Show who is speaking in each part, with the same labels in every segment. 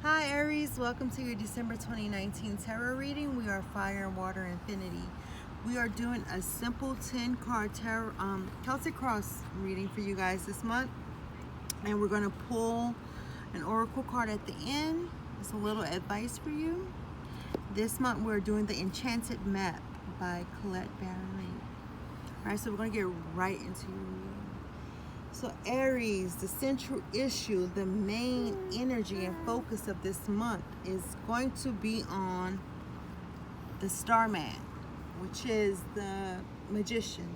Speaker 1: Hi Aries, welcome to your December 2019 tarot reading. We are Fire and Water Infinity. We are doing a simple 10 card tarot Celtic Cross reading for you guys this month. And we're going to pull an oracle card at the end. It's a little advice for you. This month we're doing the Enchanted Map by Colette Baron. Alright, so we're going to get right into your reading. So Aries, the central issue, the main energy and focus of this month is going to be on the Starman, which is the magician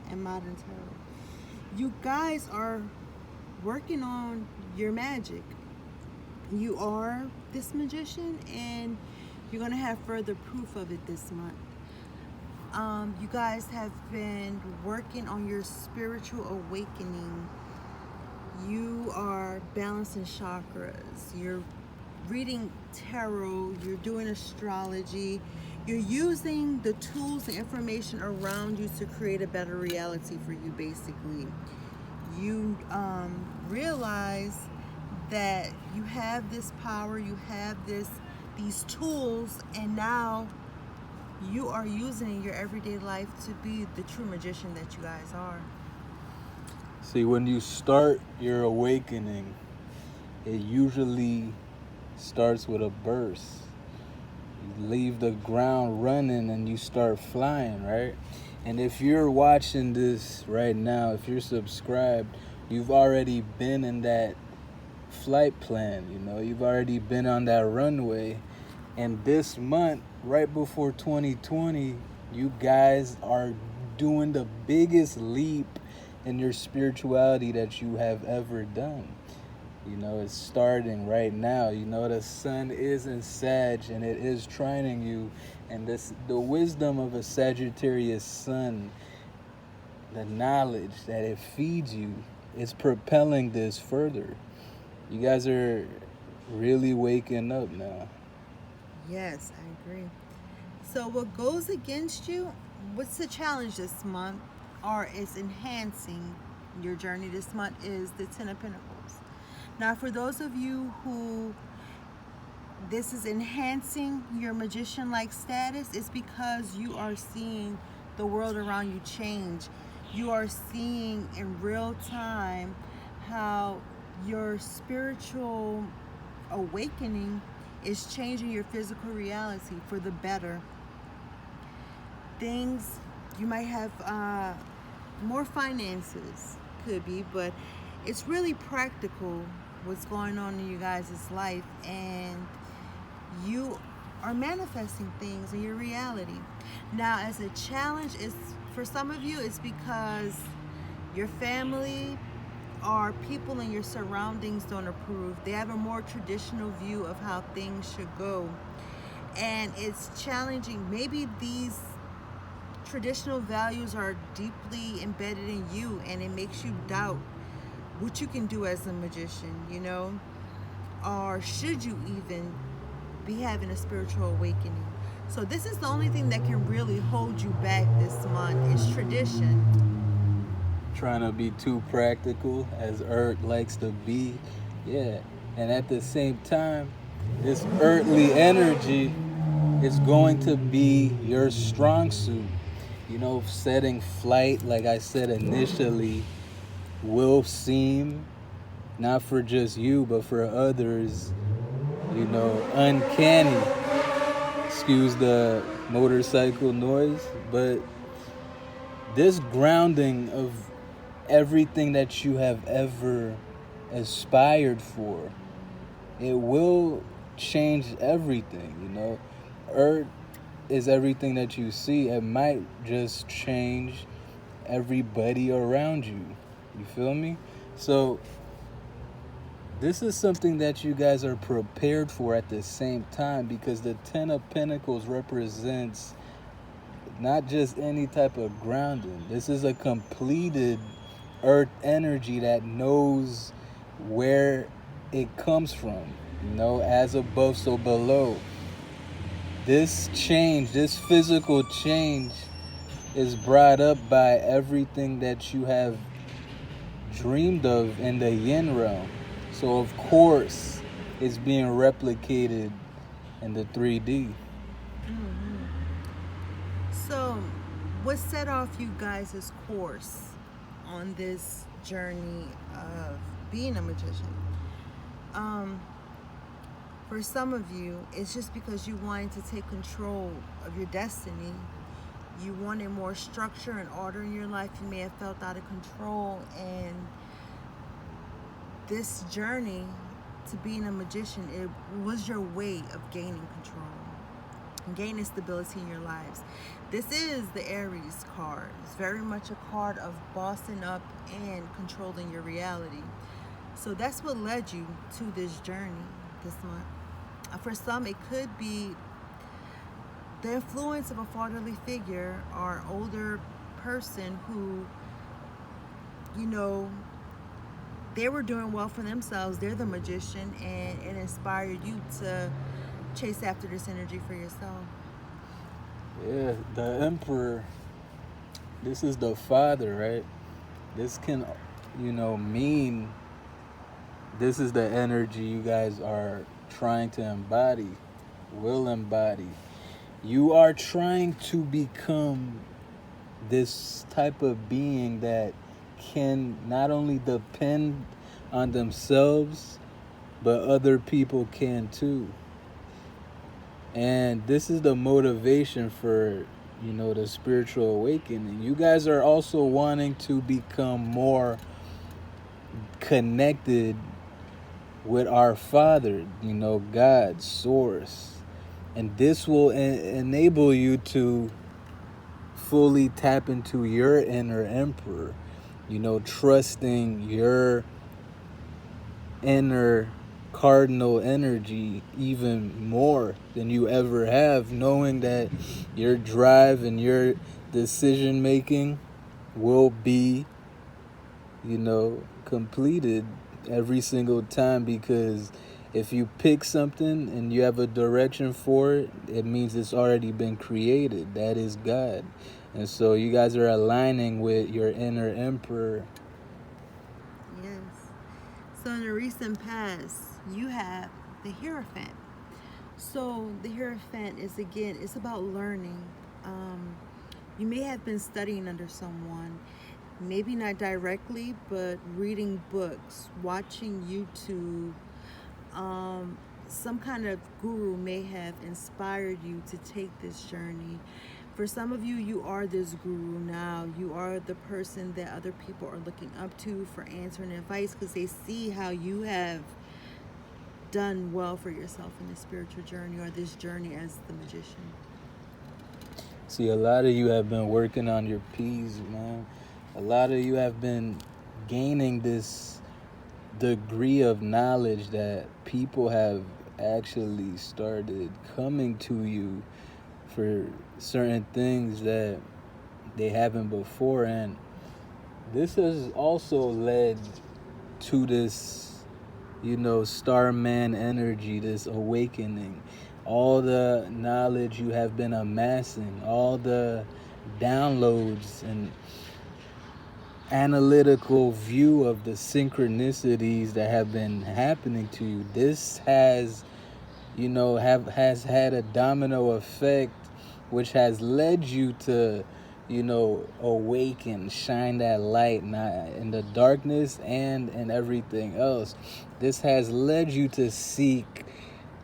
Speaker 1: in modern tarot. You guys are working on your magic. You are this magician and you're going to have further proof of it this month. You guys have been working on your spiritual awakening. You are balancing chakras. You're reading tarot. You're doing astrology. You're using the tools and information around you to create a better reality for you, basically. You realize that you have this power, you have these tools, and now you are using in your everyday life to be the true magician that you guys are.
Speaker 2: See, when you start your awakening, it usually starts with a burst. You leave the ground running and you start flying, right? And if you're watching this right now, if you're subscribed, you've already been in that flight plan, you've already been on that runway. And this month, right before 2020, you guys are doing the biggest leap in your spirituality that you have ever done. It's starting right now. The sun is in Sag and it is trining you. And the wisdom of a Sagittarius sun, the knowledge that it feeds you, is propelling this further. You guys are really waking up now.
Speaker 1: Yes, I agree. So what goes against you, what's the challenge this month, or is enhancing your journey this month, is the Ten of Pentacles. Now, for those of you who this is enhancing your magician-like status, it's because you are seeing the world around you change. You are seeing in real time how your spiritual awakening is changing your physical reality for the better. Things, you might have more finances, could be, but it's really practical what's going on in you guys' life, and you are manifesting things in your reality. Now, as a challenge, is for some of you, it's because your family or people in your surroundings don't approve. They have a more traditional view of how things should go, and it's challenging. Maybe these traditional values are deeply embedded in you, and it makes you doubt what you can do as a magician, or should you even be having a spiritual awakening. So this is the only thing that can really hold you back this month, is tradition.
Speaker 2: Trying to be too practical, as Earth likes to be. Yeah. And at the same time, this earthly energy is going to be your strong suit. Setting flight, like I said initially, will seem, not for just you, but for others, uncanny. Excuse the motorcycle noise, but this grounding of everything that you have ever aspired for, it will change everything. Earth is everything that you see. It might just change everybody around you. You feel me? So this is something that you guys are prepared for at the same time, because the Ten of Pentacles represents not just any type of grounding. This is a completed earth energy that knows where it comes from. As above, so below. This change, this physical change, is brought up by everything that you have dreamed of in the yin realm. So of course, it's being replicated in the 3D.
Speaker 1: Hmm. So, what set off you guys' course on this journey of being a magician? Um, for some of you, it's just because you wanted to take control of your destiny. You wanted more structure and order in your life. You may have felt out of control, and this journey to being a magician, it was your way of gaining control, gaining stability in your lives. This is the Aries card. It's very much a card of bossing up and controlling your reality. So that's what led you to this journey this month. For some, it could be the influence of a fatherly figure or older person who, you know, they were doing well for themselves. They're the magician, and it inspired you to chase after this energy for yourself.
Speaker 2: Yeah, the Emperor, this is the father, right? This can, mean this is the energy you guys are trying to embody, will embody. You are trying to become this type of being that can not only depend on themselves, but other people can too. And this is the motivation for, the spiritual awakening. You guys are also wanting to become more connected with our Father, God, Source. And this will enable you to fully tap into your inner emperor, trusting your inner cardinal energy even more than you ever have, knowing that your drive and your decision making will be, completed every single time, because if you pick something and you have a direction for it, it means it's already been created. That is God. And so you guys are aligning with your inner emperor.
Speaker 1: Yes. So in the recent past, you have the Hierophant. So the Hierophant is, again, it's about learning. You may have been studying under someone, maybe not directly, but reading books, watching YouTube. Some kind of guru may have inspired you to take this journey. For some of you, you are this guru now. You are the person that other people are looking up to for answering advice, because they see how you have done well for yourself in this spiritual journey, or this journey as the magician.
Speaker 2: See, a lot of you have been working on your P's, man. A lot of you have been gaining this degree of knowledge that people have actually started coming to you for certain things that they haven't before. And this has also led to this, Starman energy, this awakening. All the knowledge you have been amassing, all the downloads and analytical view of the synchronicities that have been happening to you. This has, has had a domino effect, which has led you to, awaken, shine that light in the darkness and in everything else. This has led you to seek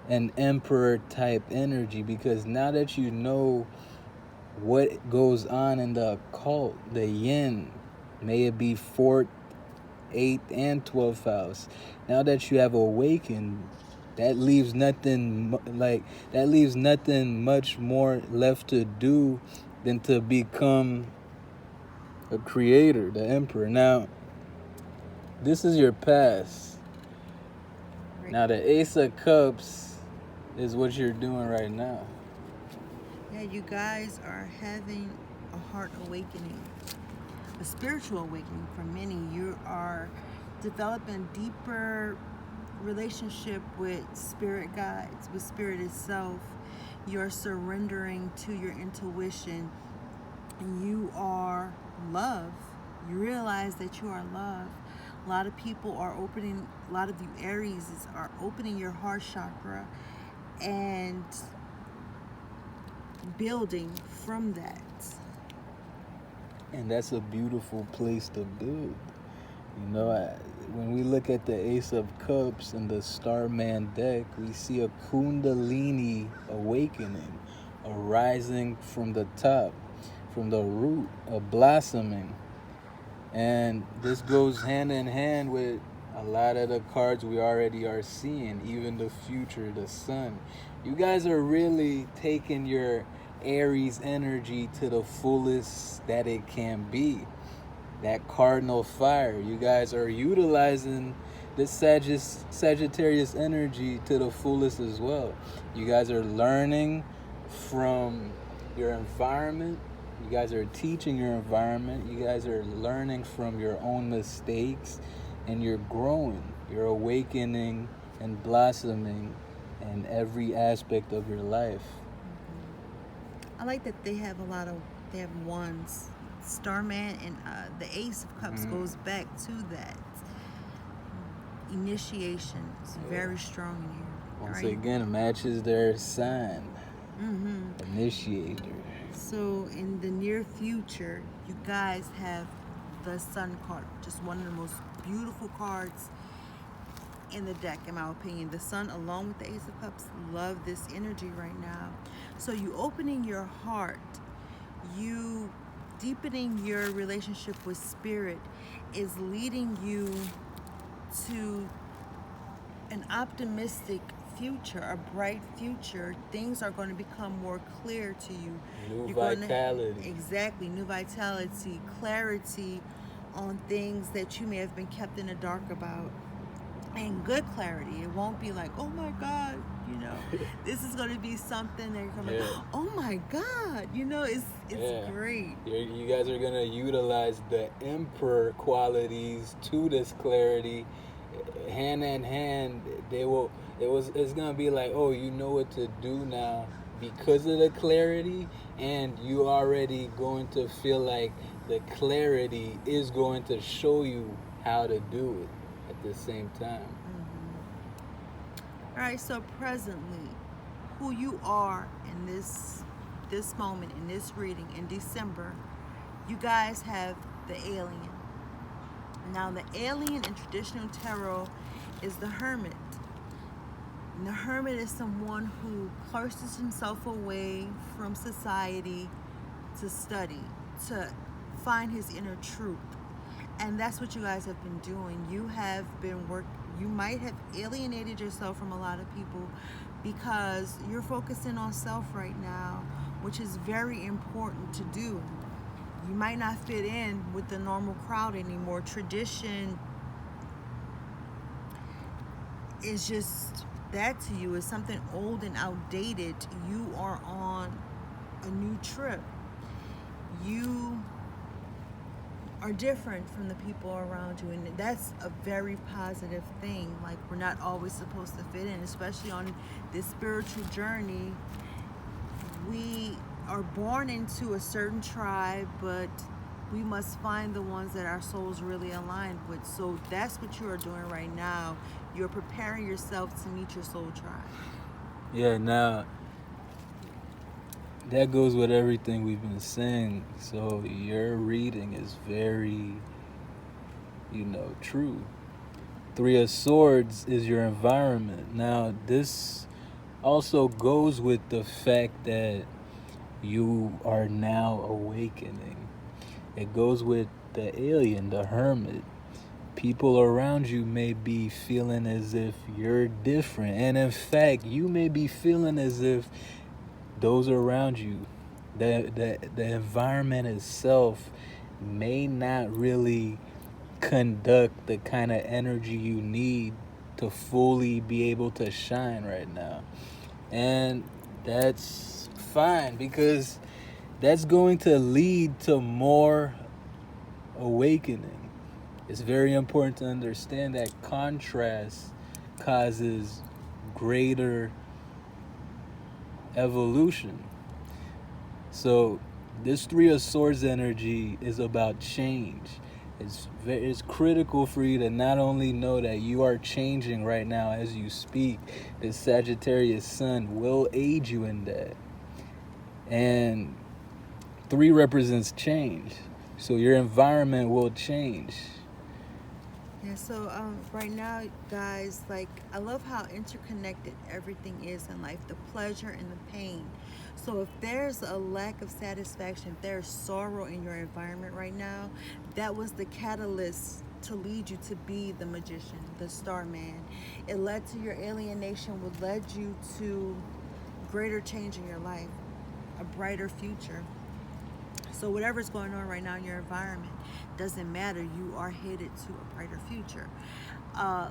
Speaker 2: an emperor type energy, because now that you know what goes on in the occult, the yin, may it be 4th, 8th, and 12th house. Now that you have awakened, that leaves nothing much more left to do than to become a creator, the emperor. Now, this is your past.
Speaker 1: Right.
Speaker 2: Now, the Ace of Cups is what you're doing right now.
Speaker 1: Yeah, you guys are having a heart awakening, a spiritual awakening for many. You are developing deeper relationship with spirit guides, with spirit itself. You're surrendering to your intuition, and you are love. You realize that you are love. A lot of people are opening, a lot of you Aries are opening your heart chakra and building from that.
Speaker 2: And that's a beautiful place to build. You know, when we look at the Ace of Cups and the Starman deck, we see a Kundalini awakening, a rising from the top, from the root, a blossoming. And this goes hand in hand with a lot of the cards we already are seeing, even the future, the sun. You guys are really taking your Aries energy to the fullest that it can be. That cardinal fire. You guys are utilizing this Sagittarius energy to the fullest as well. You guys are learning from your environment. You guys are teaching your environment. You guys are learning from your own mistakes, and you're growing. You're awakening and blossoming in every aspect of your life.
Speaker 1: I like that they have they have wands. Starman and the Ace of Cups goes back to that. Initiation is very strong in here.
Speaker 2: Once again, it matches their sign. Initiator.
Speaker 1: So in the near future, you guys have the Sun card, just one of the most beautiful cards in the deck, in my opinion. The Sun, along with the Ace of Cups, love this energy right now. So you opening your heart, you deepening your relationship with spirit is leading you to an optimistic future, a bright future. Things are going to become more clear to you.
Speaker 2: New vitality.
Speaker 1: Exactly, new vitality, clarity on things that you may have been kept in the dark about. And good clarity. It won't be like, oh my God, you know, this is going to be something that you're going to, oh my God, you know, it's great.
Speaker 2: You guys are going to utilize the emperor qualities to this clarity. Hand in hand, it's going to be like, oh, you know what to do now because of the clarity, and you already going to feel like the clarity is going to show you how to do it at the same time.
Speaker 1: All right, so presently, who you are in this moment, in this reading, in December, you guys have the alien. Now, the alien in traditional tarot is the hermit. And the hermit is someone who cloisters himself away from society to study, to find his inner truth. And that's what you guys have been doing. You have been you might have alienated yourself from a lot of people because you're focusing on self right now, which is very important to do. You might not fit in with the normal crowd anymore. Tradition is just that to you. It's something old and outdated. You are on a new trip. You are different from the people around you, and that's a very positive thing. Like, we're not always supposed to fit in, especially on this spiritual journey. We are born into a certain tribe, but we must find the ones that our souls really aligned with. So that's what you are doing right now. You're preparing yourself to meet your soul tribe.
Speaker 2: Yeah, now that goes with everything we've been saying. So your reading is very, true. Three of Swords is your environment. Now, this also goes with the fact that you are now awakening. It goes with the alien, the hermit. People around you may be feeling as if you're different. And in fact, you may be feeling as if those around you, the environment itself may not really conduct the kind of energy you need to fully be able to shine right now. And that's fine, because that's going to lead to more awakening. It's very important to understand that contrast causes greater evolution. So this Three of Swords energy is about change. It's critical for you to not only know that you are changing right now as you speak. The Sagittarius sun will aid you in that. And 3 represents change. So your environment will change.
Speaker 1: Yeah, so right now, guys, like, I love how interconnected everything is in life, the pleasure and the pain. So if there's a lack of satisfaction, if there's sorrow in your environment right now, that was the catalyst to lead you to be the magician, the starman. It led to your alienation, would led you to greater change in your life, a brighter future. So whatever's going on right now in your environment doesn't matter. You are headed to a brighter future.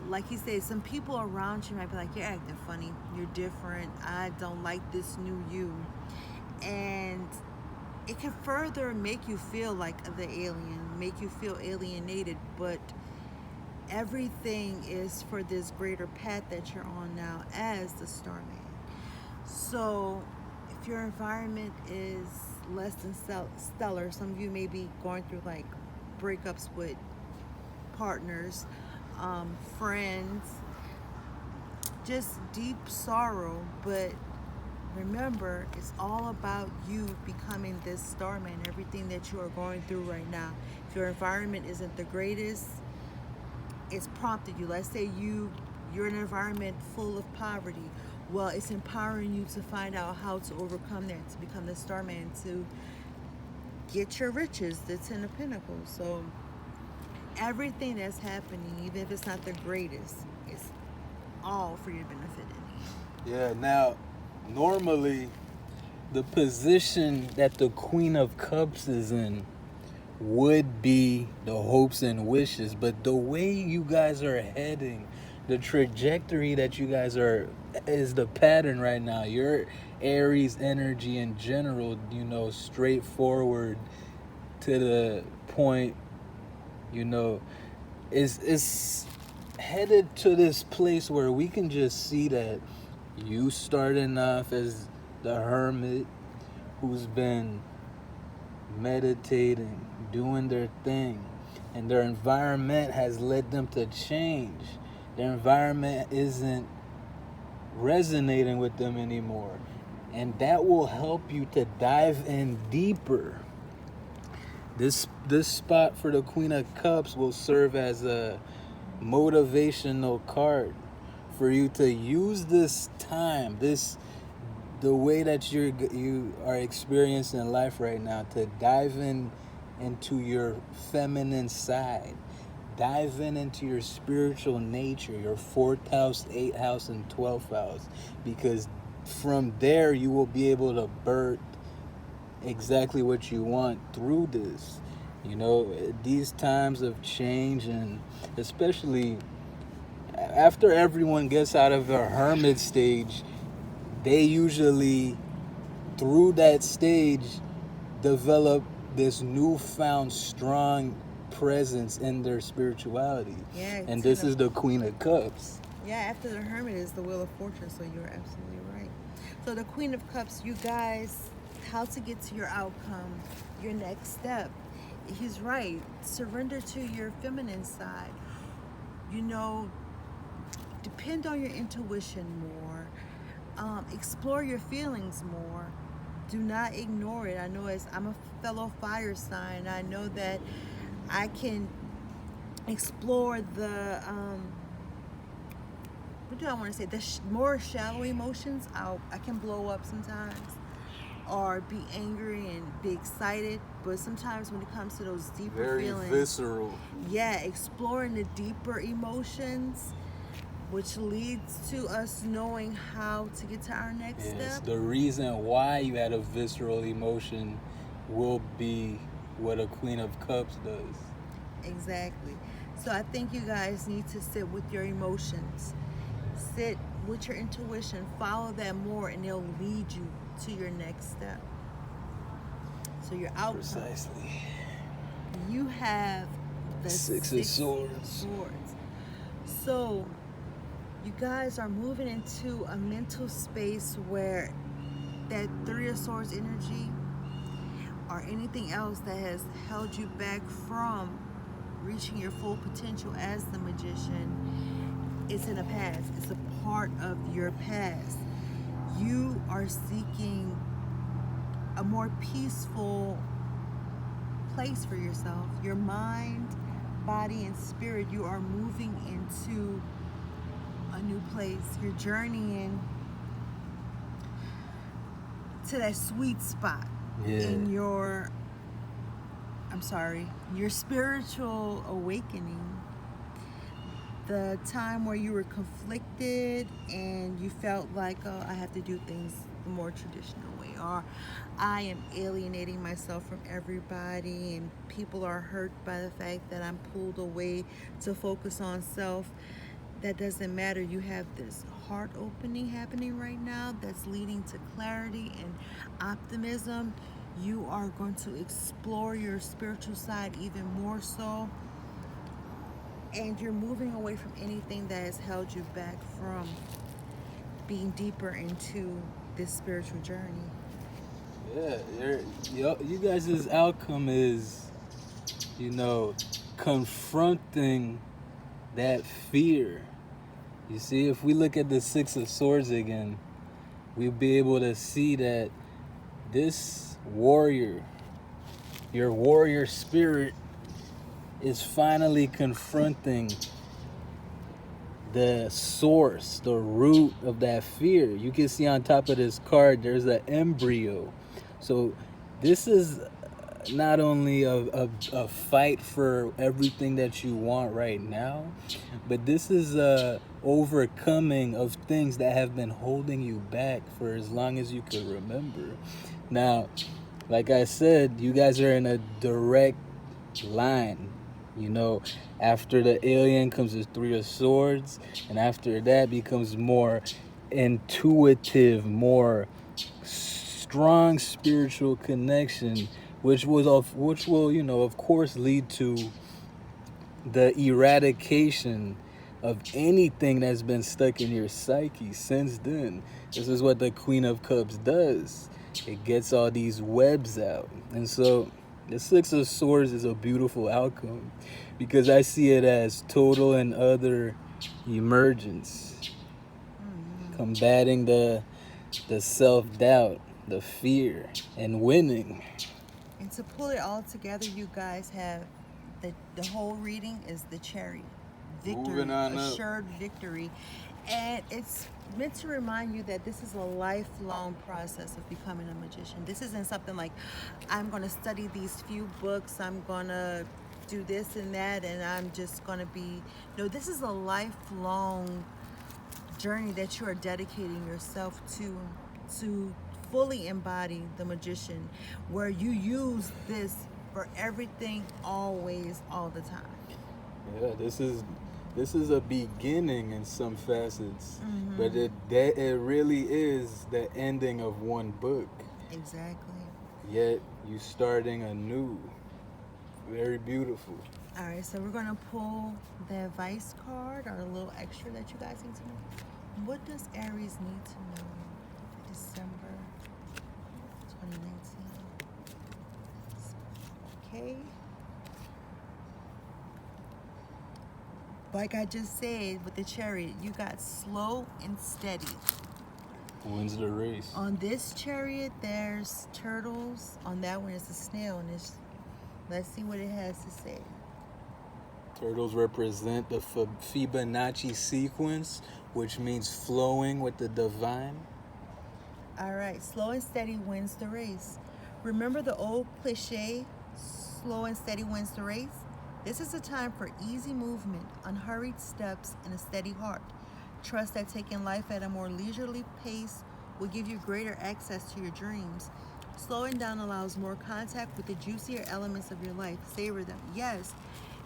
Speaker 1: Like he said, some people around you might be like, "You're acting funny. You're different. I don't like this new you," and it can further make you feel like the alien, make you feel alienated. But everything is for this greater path that you're on now as the starman. So if your environment is less than stellar, some of you may be going through like breakups with partners, friends, just deep sorrow. But remember, it's all about you becoming this starman, everything that you are going through right now. If your environment isn't the greatest, it's prompted you. Let's say you're in an environment full of poverty. Well, it's empowering you to find out how to overcome that, to become the starman, to get your riches, the 10 of Pentacles. So everything that's happening, even if it's not the greatest, is all for your benefit in the end.
Speaker 2: Yeah, now, normally, the position that the Queen of Cups is in would be the hopes and wishes, but the way you guys are heading, the trajectory that you guys are, is the pattern right now. Your Aries energy in general, straightforward to the point, is headed to this place where we can just see that you starting off as the hermit who's been meditating, doing their thing, and their environment has led them to change. Their environment isn't resonating with them anymore, and that will help you to dive in deeper. This spot for the Queen of Cups will serve as a motivational card for you to use this time, the way that you are experiencing life right now, to dive into your feminine side, dive into your spiritual nature, your 4th house, 8th house, and 12th house, because from there you will be able to birth exactly what you want through this. These times of change, and especially after everyone gets out of the hermit stage, they usually, through that stage, develop this newfound strong presence in their spirituality.
Speaker 1: Yeah,
Speaker 2: and this is the Queen of Cups.
Speaker 1: Yeah, after the Hermit is the Wheel of Fortune, so you're absolutely right. So the Queen of Cups, you guys, how to get to your outcome, your next step. He's right. Surrender to your feminine side. Depend on your intuition more. Explore your feelings more. Do not ignore it. I know I'm a fellow fire sign. I know that I can explore the what do I want to say? The more shallow emotions. I can blow up sometimes, or be angry and be excited. But sometimes when it comes to those deeper
Speaker 2: Very
Speaker 1: feelings,
Speaker 2: visceral.
Speaker 1: Yeah, exploring the deeper emotions, which leads to us knowing how to get to our next step.
Speaker 2: The reason why you had a visceral emotion will be what a Queen of Cups does.
Speaker 1: Exactly. So I think you guys need to sit with your emotions. Sit with your intuition. Follow that more, and it'll lead you to your next step. So your outcome.
Speaker 2: Precisely.
Speaker 1: You have the
Speaker 2: Six of Swords.
Speaker 1: So you guys are moving into a mental space where that 3 of Swords energy, or anything else that has held you back from reaching your full potential as the magician is in the past. It's a part of your past. You are seeking a more peaceful place for yourself. Your mind, body, and spirit, you are moving into a new place. You're journeying to that sweet spot in your spiritual awakening. The time where you were conflicted and you felt like, oh, I have to do things the more traditional way, or I am alienating myself from everybody and people are hurt by the fact that I'm pulled away to focus on self. That doesn't matter. You have this heart opening happening right now that's leading to clarity and optimism. You are going to explore your spiritual side even more so. And you're moving away from anything that has held you back from being deeper into this spiritual journey.
Speaker 2: Yeah, you guys' outcome is, confronting that fear. You see, if we look at the Six of Swords again, we'll be able to see that this warrior, your warrior spirit, is finally confronting the source, the root of that fear. You can see on top of this card, there's an embryo. So this is not only a fight for everything that you want right now, but this is a overcoming of things that have been holding you back for as long as you can remember. Now, like I said, you guys are in a direct line. After the alien comes the Three of Swords, and after that becomes more intuitive, more strong spiritual connection, which will of course lead to the eradication of anything that's been stuck in your psyche since then. This is what the Queen of Cups does. It gets all these webs out. And so the Six of Swords is a beautiful outcome because I see it as total and utter emergence, combating the self-doubt, the fear, and winning.
Speaker 1: And to pull it all together, you guys have the whole reading is the Chariot. Victory, assured victory. And it's meant to remind you that this is a lifelong process of becoming a magician. This isn't something like, I'm going to study these few books, I'm going to do this and that, and I'm just going to be... No, this is a lifelong journey that you are dedicating yourself to fully embody the magician, where you use this for everything, always, all the time.
Speaker 2: Yeah, this is a beginning in some facets, but it really is the ending of one book.
Speaker 1: Exactly.
Speaker 2: Yet you starting anew. Very beautiful.
Speaker 1: All right, so we're gonna pull the advice card, or a little extra that you guys need to know. What does Aries need to know for December 2019? Okay. Like I just said with the Chariot, you got slow and steady.
Speaker 2: Wins the race.
Speaker 1: On this Chariot, there's turtles. On that one, it's a snail. And let's see what it has to say.
Speaker 2: Turtles represent the Fibonacci sequence, which means flowing with the divine.
Speaker 1: All right, slow and steady wins the race. Remember the old cliche, slow and steady wins the race? This is a time for easy movement, unhurried steps, and a steady heart. Trust that taking life at a more leisurely pace will give you greater access to your dreams. Slowing down allows more contact with the juicier elements of your life. Savor them. Yes,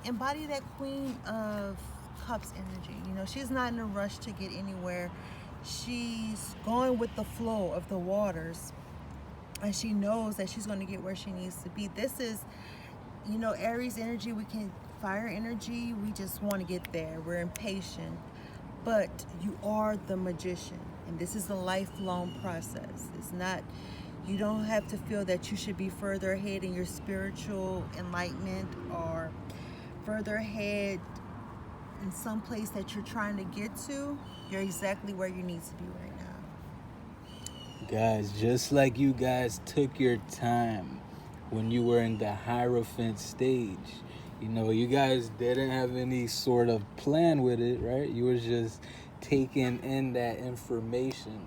Speaker 1: embody that Queen of Cups energy. She's not in a rush to get anywhere. She's going with the flow of the waters, and she knows that she's going to get where she needs to be. This is, Aries energy. Fire energy, we just want to get there. We're impatient. But you are the magician, and this is a lifelong process. It's not, you don't have to feel that you should be further ahead in your spiritual enlightenment or further ahead in some place that you're trying to get to, you're exactly where you need to be right now.
Speaker 2: Guys, just like you guys took your time when you were in the Hierophant stage, you know, you guys didn't have any sort of plan with it, right? You were just taking in that information,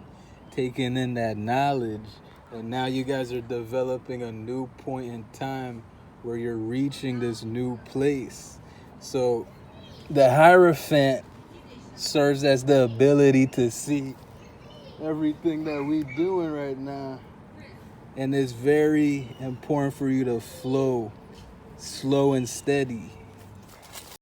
Speaker 2: taking in that knowledge, and now you guys are developing a new point in time where you're reaching this new place. So the Hierophant serves as the ability to see everything that we doing right now. And it's very important for you to flow slow and steady.